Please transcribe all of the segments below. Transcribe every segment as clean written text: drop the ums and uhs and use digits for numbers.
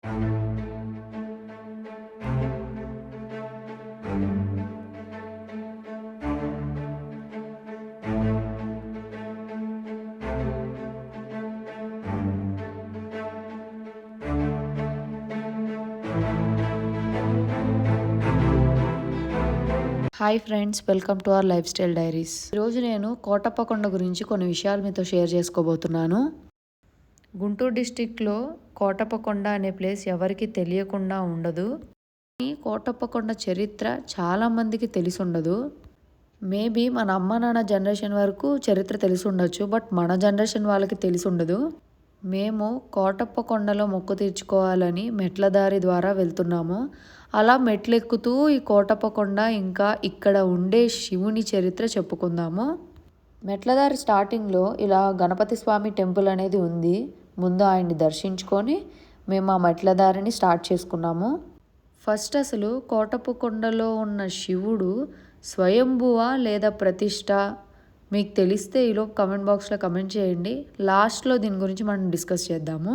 Hi friends, welcome to our life style diaries. ఈరోజు నేను కోటప్పకొండ గురించి కొన్ని విషయాలు మీతో షేర్ చేసుకోబోతున్నాను. గుంటూరు డిస్టిక్లో కోటప్పకొండ అనే ప్లేస్ ఎవరికి తెలియకుండా ఉండదు. ఈ కోటప్పకొండ చరిత్ర చాలామందికి తెలిసి ఉండదు. మేబీ మన అమ్మ నాన్న జనరేషన్ వరకు చరిత్ర తెలిసి ఉండొచ్చు, బట్ మన జనరేషన్ వాళ్ళకి తెలిసి ఉండదు. మేము కోటప్పకొండలో మొక్కు తీర్చుకోవాలని మెట్ల దారి ద్వారా వెళ్తున్నాము. అలా మెట్లెక్కుతూ ఈ కోటప్పకొండ ఇంకా ఇక్కడ ఉండే శివుని చరిత్ర చెప్పుకుందాము. మెట్లదారి స్టార్టింగ్లో ఇలా గణపతి స్వామి టెంపుల్ అనేది ఉంది. ముందు ఆయన్ని దర్శించుకొని మేము ఆ మెట్లదారిని స్టార్ట్ చేసుకున్నాము. ఫస్ట్ అసలు కోటప్పకొండలో ఉన్న శివుడు స్వయంభువా లేదా ప్రతిష్ట మీకు తెలిస్తే ఈలోపు కమెంట్ బాక్స్లో కమెంట్ చేయండి. లాస్ట్లో దీని గురించి మనం డిస్కస్ చేద్దాము.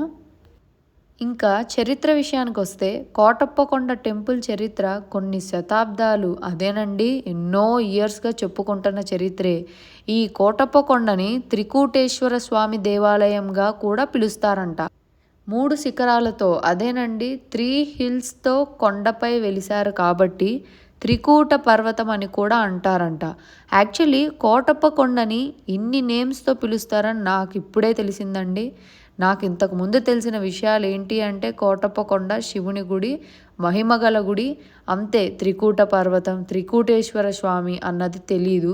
ఇంకా చరిత్ర విషయానికి వస్తే కోటప్పకొండ టెంపుల్ చరిత్ర కొన్ని శతాబ్దాలు, అదేనండి ఎన్నో ఇయర్స్గా చెప్పుకుంటున్న చరిత్రే. ఈ కోటప్పకొండని త్రికూటేశ్వర స్వామి దేవాలయంగా కూడా పిలుస్తారంట. 3 శిఖరాలతో, అదేనండి 3 హిల్స్తో కొండపై వెలిశారు కాబట్టి త్రికూట పర్వతం అని కూడా అంటారంట. యాక్చువల్లీ కోటప్పకొండని ఇన్ని నేమ్స్తో పిలుస్తారని నాకు ఇప్పుడే తెలిసిందండి. నాకు ఇంతకు ముందు తెలిసిన విషయాలు ఏంటి అంటే కోటప్పకొండ శివుని గుడి, మహిమగల గుడి, అంతే. త్రికూట పర్వతం, త్రికూటేశ్వర స్వామి అన్నది తెలీదు.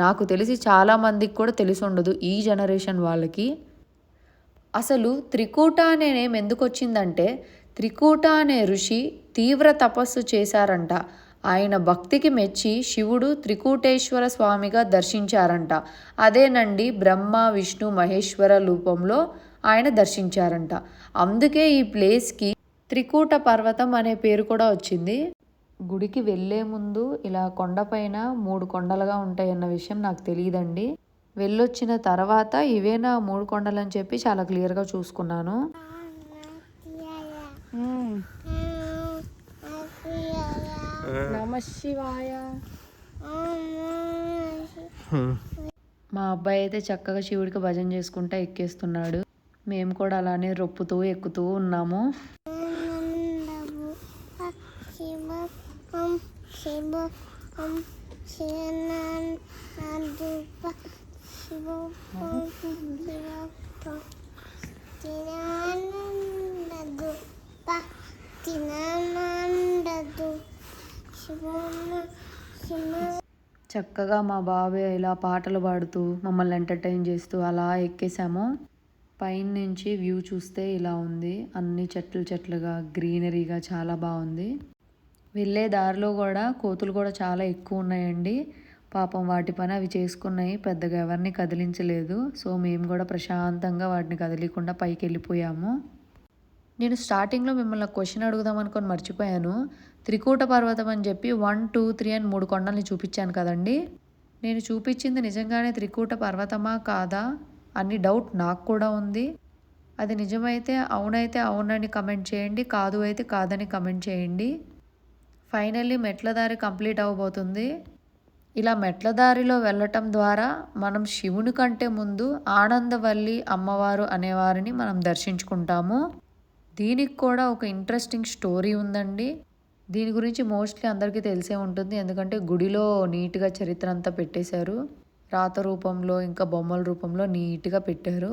నాకు తెలిసి చాలామందికి కూడా తెలిసి ఉండదు ఈ జనరేషన్ వాళ్ళకి. అసలు త్రికూట అనే నేమ్ ఎందుకు వచ్చిందంటే త్రికూట అనే ఋషి తీవ్ర తపస్సు చేశారంట. ఆయన భక్తికి మెచ్చి శివుడు త్రికూటేశ్వర స్వామిగా దర్శించారంట. అదేనండి బ్రహ్మ విష్ణు మహేశ్వర రూపంలో ఆయన దర్శించారంట. అందుకే ఈ ప్లేస్కి త్రికూట పర్వతం అనే పేరు కూడా వచ్చింది. గుడికి వెళ్ళే ముందు ఇలా కొండపైన 3 కొండలుగా ఉంటాయన్న విషయం నాకు తెలియదండి. వెళ్ళొచ్చిన తర్వాత ఇవేనా 3 కొండలు అని చెప్పి చాలా క్లియర్గా చూసుకున్నాను. నమశివాయ. మా అబ్బాయి అయితే చక్కగా శివుడికి భజన చేసుకుంటా ఎక్కేస్తున్నాడు. మేము కూడా అలానే రొప్పుతూ ఎక్కుతూ ఉన్నాము. చక్కగా మా బాబాయ్ ఇలా పాటలు పాడుతూ మమ్మల్ని ఎంటర్టైన్ చేస్తూ అలా ఎక్కేసాము. పైన నుంచి వ్యూ చూస్తే ఇలా ఉంది. అన్ని చెట్లుగా గ్రీనరీగా చాలా బాగుంది. వెళ్ళే దారిలో కూడా కోతులు కూడా చాలా ఎక్కువ ఉన్నాయండి. పాపం వాటి పని అవి చేసుకున్నాయి, పెద్దగా ఎవరిని కదిలించలేదు. సో మేము కూడా ప్రశాంతంగా వాటిని కదిలికుండా పైకి వెళ్ళిపోయాము. నేను స్టార్టింగ్లో మిమ్మల్ని క్వశ్చన్ అడుగుదాం అనుకొని మర్చిపోయాను. త్రికూట పర్వతం అని చెప్పి 1, 2, 3 అని 3 కొండల్ని చూపించాను కదండి. నేను చూపించింది నిజంగానే త్రికూట పర్వతమా కాదా అని డౌట్ నాకు కూడా ఉంది. అది నిజమైతే అవునైతే అవునని కమెంట్ చేయండి, కాదు అయితే కాదని కమెంట్ చేయండి. ఫైనల్లీ మెట్ల దారి కంప్లీట్ అవ్వబోతుంది. ఇలా మెట్ల దారిలో వెళ్ళటం ద్వారా మనం శివుని కంటే ముందు ఆనందవల్లి అమ్మవారు అనేవారిని మనం దర్శించుకుంటాము. దీనికి కూడా ఒక ఇంట్రెస్టింగ్ స్టోరీ ఉందండి. దీని గురించి మోస్ట్లీ అందరికీ తెలిసే ఉంటుంది, ఎందుకంటే గుడిలో నీట్గా చరిత్ర అంతా పెట్టేశారు. రాత రూపంలో ఇంకా బొమ్మల రూపంలో నీట్గా పెట్టారు.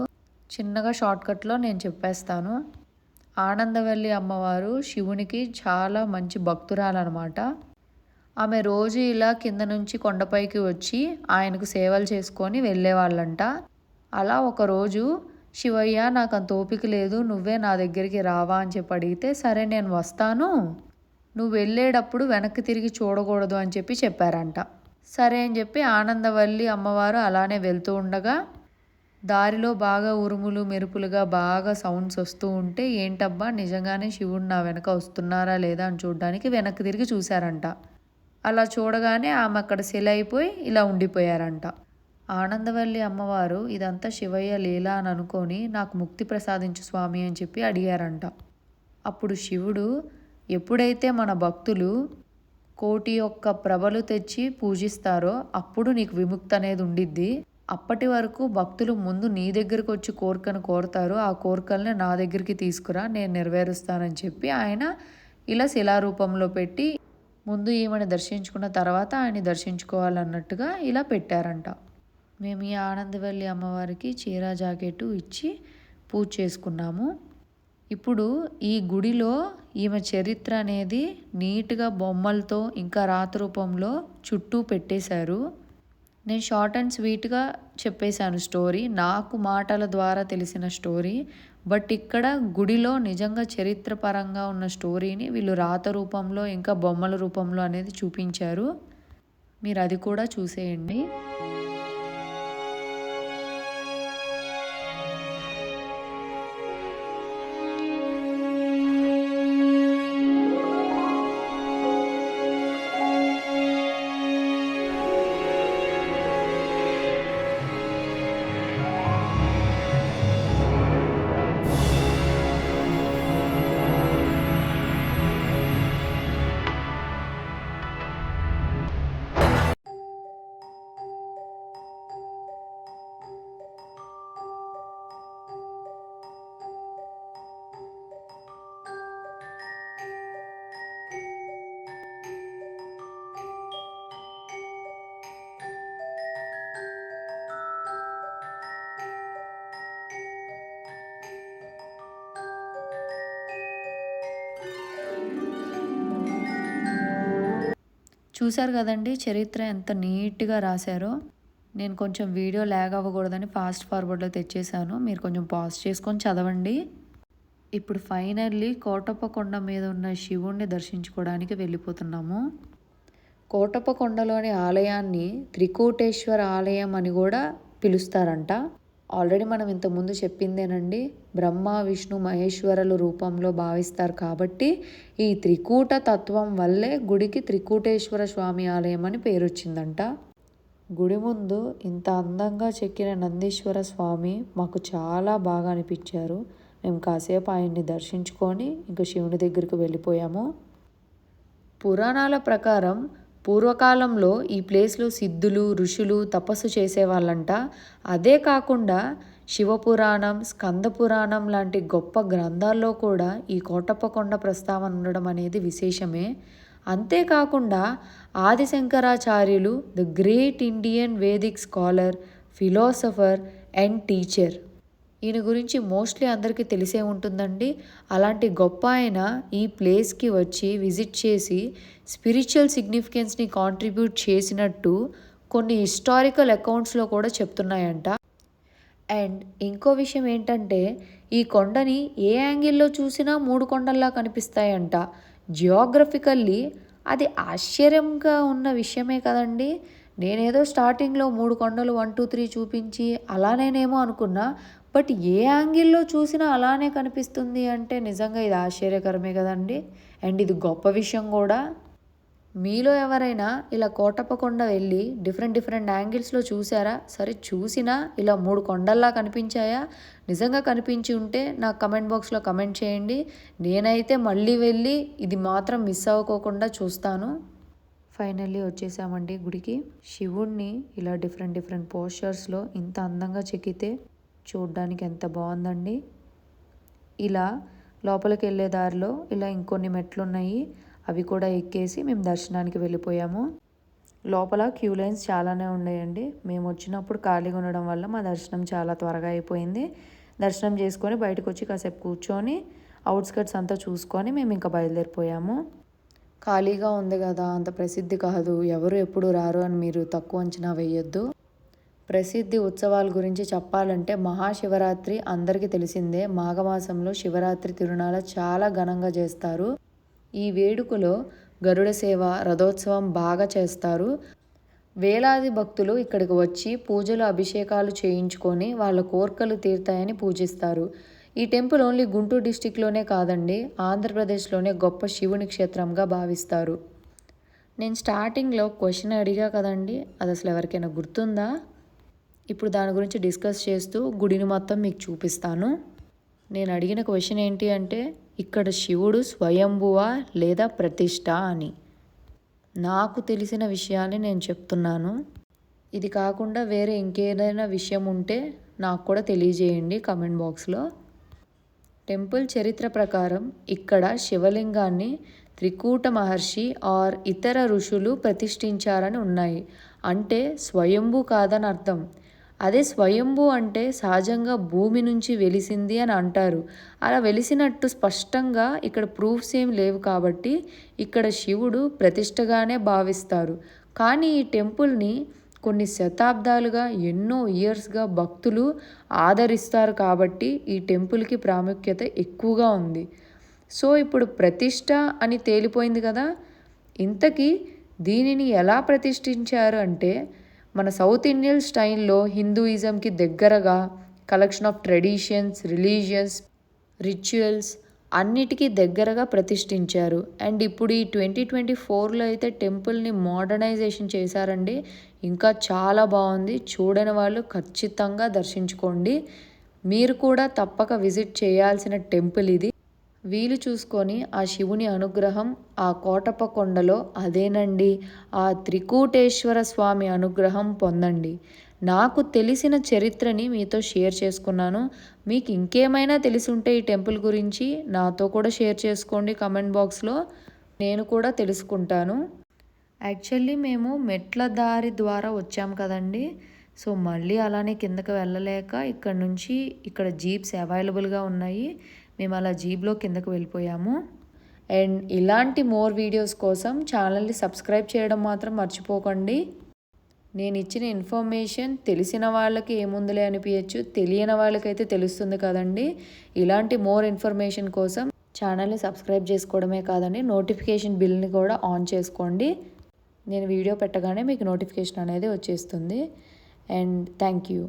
చిన్నగా షార్ట్కట్లో నేను చెప్పేస్తాను. ఆనందవల్లి అమ్మవారు శివునికి చాలా మంచి భక్తురాలన్నమాట. ఆమె రోజు ఇలా కింద నుంచి కొండపైకి వచ్చి ఆయనకు సేవలు చేసుకొని వెళ్ళేవాళ్ళంట. అలా ఒకరోజు శివయ్య నాకు అంత ఓపిక లేదు, నువ్వే నా దగ్గరికి రావా అని చెప్పి అడిగితే సరే నేను వస్తాను, నువ్వు వెళ్ళేటప్పుడు వెనక్కి తిరిగి చూడకూడదు అని చెప్పి చెప్పారంట. సరే అని చెప్పి ఆనందవల్లి అమ్మవారు అలానే వెళ్తూ ఉండగా దారిలో బాగా ఉరుములు మెరుపులుగా బాగా సౌండ్స్ వస్తూ ఉంటే ఏంటబ్బా నిజంగానే శివుడు నా వెనక వస్తున్నారా లేదా అని చూడడానికి వెనక్కి తిరిగి చూశారంట. అలా చూడగానే ఆమె అక్కడ సెల్ అయిపోయి ఇలా ఉండిపోయారంట. ఆనందవల్లి అమ్మవారు ఇదంతా శివయ్య లీలా అని అనుకొని నాకు ముక్తి ప్రసాదించు స్వామి అని చెప్పి అడిగారంట. అప్పుడు శివుడు ఎప్పుడైతే మన భక్తులు 1,000,000 ప్రభలు తెచ్చి పూజిస్తారో అప్పుడు నీకు విముక్తి అనేది ఉండిద్ది. అప్పటి వరకు భక్తులు ముందు నీ దగ్గరికి వచ్చి కోరికను కోరుతారు. ఆ కోరికల్ని నా దగ్గరికి తీసుకురా, నేను నెరవేరుస్తానని చెప్పి ఆయన ఇలా శిలారూపంలో పెట్టి ముందు ఈమెను దర్శించుకున్న తర్వాత ఆయన్ని దర్శించుకోవాలన్నట్టుగా ఇలా పెట్టారంట. మేము ఈ ఆనందవల్లి అమ్మవారికి చీర జాకెట్టు ఇచ్చి పూజ చేసుకున్నాము. ఇప్పుడు ఈ గుడిలో ఈమె చరిత్ర అనేది నీట్గా బొమ్మలతో ఇంకా రాతి రూపంలో చుట్టూ పెట్టేశారు. నేను షార్ట్ అండ్ స్వీట్గా చెప్పేశాను స్టోరీ, నాకు మాటల ద్వారా తెలిసిన స్టోరీ. బట్ ఇక్కడ గుడిలో నిజంగా చరిత్రపరంగా ఉన్న స్టోరీని వీళ్ళు రాత రూపంలో ఇంకా బొమ్మల రూపంలో అనేది చూపించారు. మీరు అది కూడా చూసేయండి. చూశారు కదండి చరిత్ర ఎంత నీట్గా రాశారో. నేను కొంచెం వీడియో ల్యాగ్ అవ్వకూడదని ఫాస్ట్ ఫార్వర్డ్లో తెచ్చేసాను, మీరు కొంచెం పాజ్ చేసుకొని చదవండి. ఇప్పుడు ఫైనల్లీ కోటప్ప కొండ మీద ఉన్న శివుణ్ణి దర్శించుకోవడానికి వెళ్ళిపోతున్నాము. కోటప్ప కొండలోని ఆలయాన్ని త్రికూటేశ్వర ఆలయం అని కూడా పిలుస్తారంట. ఆల్రెడీ మనం ఇంతకుముందు చెప్పిందేనండి, బ్రహ్మ విష్ణు మహేశ్వరుల రూపంలో భావిస్తారు కాబట్టి ఈ త్రికూట తత్వం వల్లే గుడికి త్రికూటేశ్వర స్వామి ఆలయం అని పేరు వచ్చిందంట. గుడి ముందు ఇంత అందంగా చెక్కిన నందీశ్వర స్వామి మాకు చాలా బాగా అనిపించారు. మేము కాసేపు ఆయన్ని దర్శించుకొని ఇంకా శివుని దగ్గరికి వెళ్ళిపోయాము. పురాణాల ప్రకారం పూర్వకాలంలో ఈ ప్లేస్లో సిద్ధులు ఋషులు తపస్సు చేసేవాళ్ళంట. అదే కాకుండా శివపురాణం స్కంద పురాణం లాంటి గొప్ప గ్రంథాల్లో కూడా ఈ కోటప్ప కొండ ప్రస్తావన ఉండడం అనేది విశేషమే. అంతేకాకుండా ఆదిశంకరాచార్యులు the great Indian Vedic scholar, philosopher and teacher, ఈయన గురించి మోస్ట్లీ అందరికీ తెలిసే ఉంటుందండి. అలాంటి గొప్ప ఆయన ఈ ప్లేస్కి వచ్చి విజిట్ చేసి స్పిరిచువల్ సిగ్నిఫికెన్స్ని కాంట్రిబ్యూట్ చేసినట్టు కొన్ని హిస్టారికల్ అకౌంట్స్లో కూడా చెప్తున్నాయంట. అండ్ ఇంకో విషయం ఏంటంటే ఈ కొండని ఏ యాంగిల్లో చూసినా 3 కొండల్లా కనిపిస్తాయంట. జియోగ్రఫికల్లీ అది ఆశ్చర్యంగా ఉన్న విషయమే కదండి. నేనేదో స్టార్టింగ్లో 3 కొండలు 1, 2, 3 చూపించి అలానేనేమో అనుకున్నా. బట్ ఏ యాంగిల్లో చూసినా అలానే కనిపిస్తుంది అంటే నిజంగా ఇది ఆశ్చర్యకరమే కదండి. అండ్ ఇది గొప్ప విషయం కూడా. మీలో ఎవరైనా ఇలా కోటప్ప కొండ వెళ్ళి డిఫరెంట్ యాంగిల్స్లో చూసారా? సరే చూసినా ఇలా 3 కొండల్లా కనిపించాయా? నిజంగా కనిపించి ఉంటే నాకు కమెంట్ బాక్స్లో కమెంట్ చేయండి. నేనైతే మళ్ళీ వెళ్ళి ఇది మాత్రం మిస్ అవ్వకోకుండా చూస్తాను. ఫైనల్లీ వచ్చేసామండి గుడికి. శివుణ్ణి ఇలా డిఫరెంట్ పోస్చర్స్లో ఇంత అందంగా చెక్కితే చూడ్డానికి ఎంత బాగుందండి. ఇలా లోపలికి వెళ్ళే దారిలో ఇలా ఇంకొన్ని మెట్లు ఉన్నాయి, అవి కూడా ఎక్కేసి మేము దర్శనానికి వెళ్ళిపోయాము. లోపల క్యూ లైన్స్ చాలానే ఉన్నాయండి. మేము వచ్చినప్పుడు ఖాళీగా ఉండడం వల్ల మా దర్శనం చాలా త్వరగా అయిపోయింది. దర్శనం చేసుకొని బయటకు వచ్చి కాసేపు కూర్చొని అవుట్స్కట్స్ అంతా చూసుకొని మేము ఇంకా బయలుదేరిపోయాము. ఖాళీగా ఉంది కదా, అంత ప్రసిద్ధి కాదు, ఎవరు ఎప్పుడు రారు అని మీరు తక్కువ అంచనా వేయొద్దు. ప్రసిద్ధి ఉత్సవాల గురించి చెప్పాలంటే మహాశివరాత్రి అందరికీ తెలిసిందే. మాఘమాసంలో శివరాత్రి తిరునాళ చాలా ఘనంగా చేస్తారు. ఈ వేడుకలో గరుడ సేవ, రథోత్సవం బాగా చేస్తారు. వేలాది భక్తులు ఇక్కడికి వచ్చి పూజలు అభిషేకాలు చేయించుకొని వాళ్ళ కోర్కెలు తీరుతాయని పూజిస్తారు. ఈ టెంపుల్ ఓన్లీ గుంటూరు డిస్టిక్లోనే కాదండి, ఆంధ్రప్రదేశ్లోనే గొప్ప శివుని క్షేత్రంగా భావిస్తారు. నేను స్టార్టింగ్లో క్వశ్చన్ అడిగా కదండి, అది అసలు ఎవరికైనా గుర్తుందా? ఇప్పుడు దాని గురించి డిస్కస్ చేస్తూ గుడిని మొత్తం మీకు చూపిస్తాను. నేను అడిగిన క్వశ్చన్ ఏంటి అంటే ఇక్కడ శివుడు స్వయంభువా లేదా ప్రతిష్ట అని. నాకు తెలిసిన విషయాన్ని నేను చెప్తున్నాను. ఇది కాకుండా వేరే ఇంకేదైనా విషయం ఉంటే నాకు కూడా తెలియజేయండి కమెంట్ బాక్స్లో. టెంపుల్ చరిత్ర ప్రకారం ఇక్కడ శివలింగాన్ని త్రికూట మహర్షి ఆర్ ఇతర ఋషులు ప్రతిష్ఠించారని ఉన్నాయి. అంటే స్వయంభూ కాదని అర్థం. అదే స్వయంభూ అంటే సహజంగా భూమి నుంచి వెలిసింది అని అంటారు. అలా వెలిసినట్టు స్పష్టంగా ఇక్కడ ప్రూఫ్స్ ఏం లేవు కాబట్టి ఇక్కడ శివుడు ప్రతిష్టగానే భావిస్తారు. కానీ ఈ టెంపుల్ని కొన్ని శతాబ్దాలుగా ఎన్నో ఇయర్స్గా భక్తులు ఆదరిస్తారు కాబట్టి ఈ టెంపుల్కి ప్రాముఖ్యత ఎక్కువగా ఉంది. సో ఇప్పుడు ప్రతిష్ట అని తేలిపోయింది కదా, ఇంతకీ దీనిని ఎలా ప్రతిష్ఠించారు అంటే మన సౌత్ ఇండియన్ స్టైల్లో హిందూయిజంకి దగ్గరగా collection of traditions, religions, rituals అన్నిటికీ దగ్గరగా ప్రతిష్ఠించారు. అండ్ ఇప్పుడు ఈ 2024లో అయితే టెంపుల్ని మోడర్నైజేషన్ చేశారండి. ఇంకా చాలా బాగుంది. చూడని వాళ్ళు ఖచ్చితంగా దర్శించుకోండి. మీరు కూడా తప్పక విజిట్ చేయాల్సిన టెంపుల్ ఇది. వీలు చూసుకొని ఆ శివుని అనుగ్రహం ఆ కోటప్ప కొండలో అదేనండి ఆ త్రికూటేశ్వర స్వామి అనుగ్రహం పొందండి. నాకు తెలిసిన చరిత్రని మీతో షేర్ చేసుకున్నాను. మీకు ఇంకేమైనా తెలిసి ఉంటే ఈ టెంపుల్ గురించి నాతో కూడా షేర్ చేసుకోండి కమెంట్ బాక్స్లో. నేను కూడా తెలుసుకుంటాను. యాక్చువల్లీ మేము మెట్ల దారి ద్వారా వచ్చాం కదండి. సో మళ్ళీ అలానే కిందకి వెళ్ళలేక ఇక్కడ జీప్స్ అవైలబుల్గా ఉన్నాయి. మేము అలా జీప్లో కిందకు వెళ్ళిపోయాము. అండ్ ఇలాంటి మోర్ వీడియోస్ కోసం ఛానల్ని సబ్స్క్రైబ్ చేయడం మాత్రం మర్చిపోకండి. నేను ఇచ్చిన ఇన్ఫర్మేషన్ తెలిసిన వాళ్ళకి ఏముందిలే అనిపించచ్చు, తెలియని వాళ్ళకైతే తెలుస్తుంది కదండి. ఇలాంటి మోర్ ఇన్ఫర్మేషన్ కోసం ఛానల్ని సబ్స్క్రైబ్ చేసుకోవడమే కాదండి, నోటిఫికేషన్ బిల్ని కూడా ఆన్ చేసుకోండి. నేను వీడియో పెట్టగానే మీకు నోటిఫికేషన్ అనేది వచ్చేస్తుంది. And thank you.